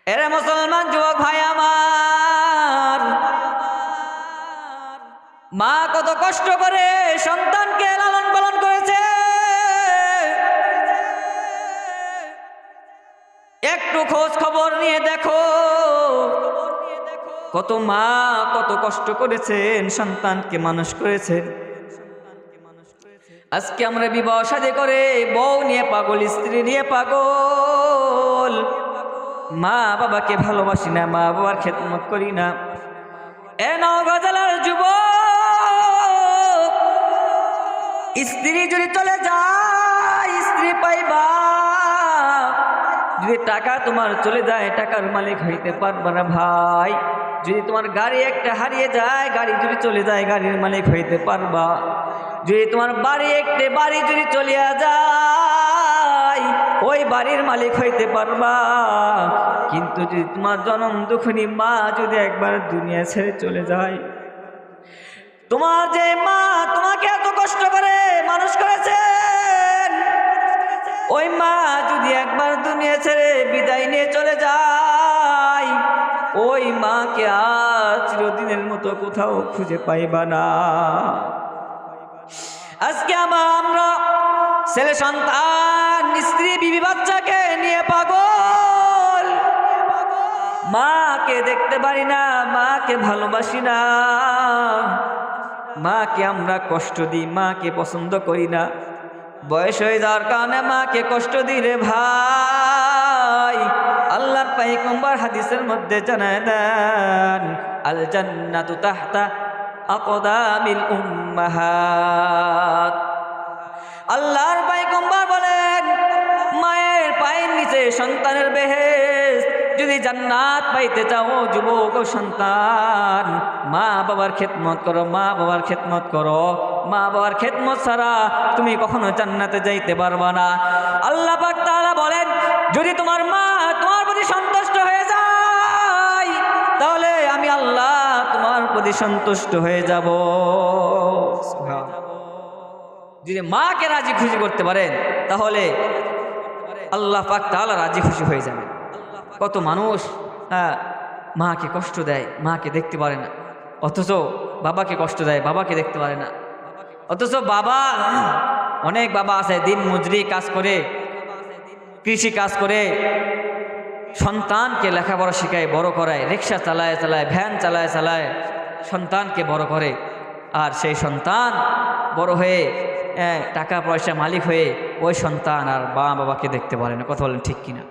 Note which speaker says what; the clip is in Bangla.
Speaker 1: এরে মুসলমান যুবক ভাই আমার, মা কত কষ্ট করে সন্তানকে লালন পালন করেছে। একটু খোঁজ খবর নিয়ে দেখো, কত মা কত কষ্ট করেছেন, সন্তানকে মানুষ করেছেন। আজকে আমরা বিবাহ শাদী করে বউ নিয়ে পাগল, স্ত্রী নিয়ে পাগল, মা বাবাকে ভালোবাসি না, মা বাবার খেদমত করি না। এ নওগাঁ জেলার যুবক, স্ত্রী যদি চলে যায় স্ত্রী পাইবা, যদি টাকা তোমার চলে যায় টাকার মালিক হইতে পারবা না ভাই। যদি তোমার গাড়ি একটা হারিয়ে যায়, গাড়ি যদি চলে যায় গাড়ির মালিক হইতে পারবা। যদি তোমার বাড়ি একটা বাড়ি যদি চলিয়া যায় ওই বাড়ির মালিক হইতে পারবা। কিন্তু যদি তোমার জনম দুঃখিনী মা যদি একবার দুনিয়া ছেড়ে চলে যায়, তোমার যে মা তোমাকে এত কষ্ট করে মানুষ করেছেন, ওই মা যদি একবার দুনিয়া ছেড়ে বিদায় নিয়ে চলে যায়, ওই মাকে আর চিরদিনের মতো কোথাও খুঁজে পাইবা না। আজকে আমরা ছেলে সন্তান, স্ত্রী, বিবি, বাচ্চাকে নিয়ে পাগল, মাকে দেখতে পারি না, মাকে ভালোবাসি না, মাকে আমরা কষ্ট দিই, মাকে পছন্দ করি না। বয়স হয়ে যাওয়ার কারণে মাকে কষ্ট দিলে ভাই, আল্লাহর পয়গম্বর হাদিসের মধ্যে জানায় দেন, আল জান্নাতু তাহতা আকদামিল উম্মাহাত। আল্লাহর পয়গম্বর বলেন, মায়ের পায়ের নিচে সন্তানের বেহেশত। যদি জান্নাত পাইতে চাও যুবক ও সন্তান, মা বাবার খেদমত করো, মা বাবার খেদমত করো। মা বাবার খেদমত ছাড়া তুমি কখনো জান্নাতে যাইতে পারবা না। আল্লাহ পাক তাআলা বলেন, যদি তোমার মা তোমার প্রতি সন্তুষ্ট হয়ে যায়, তাহলে আমি আল্লাহ তোমার প্রতি সন্তুষ্ট হয়ে যাব। যদি মাকে রাজি খুশি করতে পারেন, তাহলে আল্লাহ পাক তাআলা রাজি খুশি হয়ে যাবেন। কত মানুষ মাকে কষ্ট দেয়, মাকে দেখতে পারে না, অথচ বাবাকে কষ্ট দেয়, বাবাকে দেখতে পারে না। অথচ বাবা, অনেক বাবা আছে দিন মজুরি কাজ করে, কৃষি কাজ করে সন্তানকে লেখাপড়া শিখায়, বড় করায়, রিক্সা চালায় চালায়, ভ্যান চালায় চালায় সন্তানকে বড় করে। আর সেই সন্তান বড় হয়ে টাকা পয়সা মালিক হয়ে ওই সন্তান আর মা বাবাকে দেখতে পারে না। কথা বলেন ঠিক কিনা?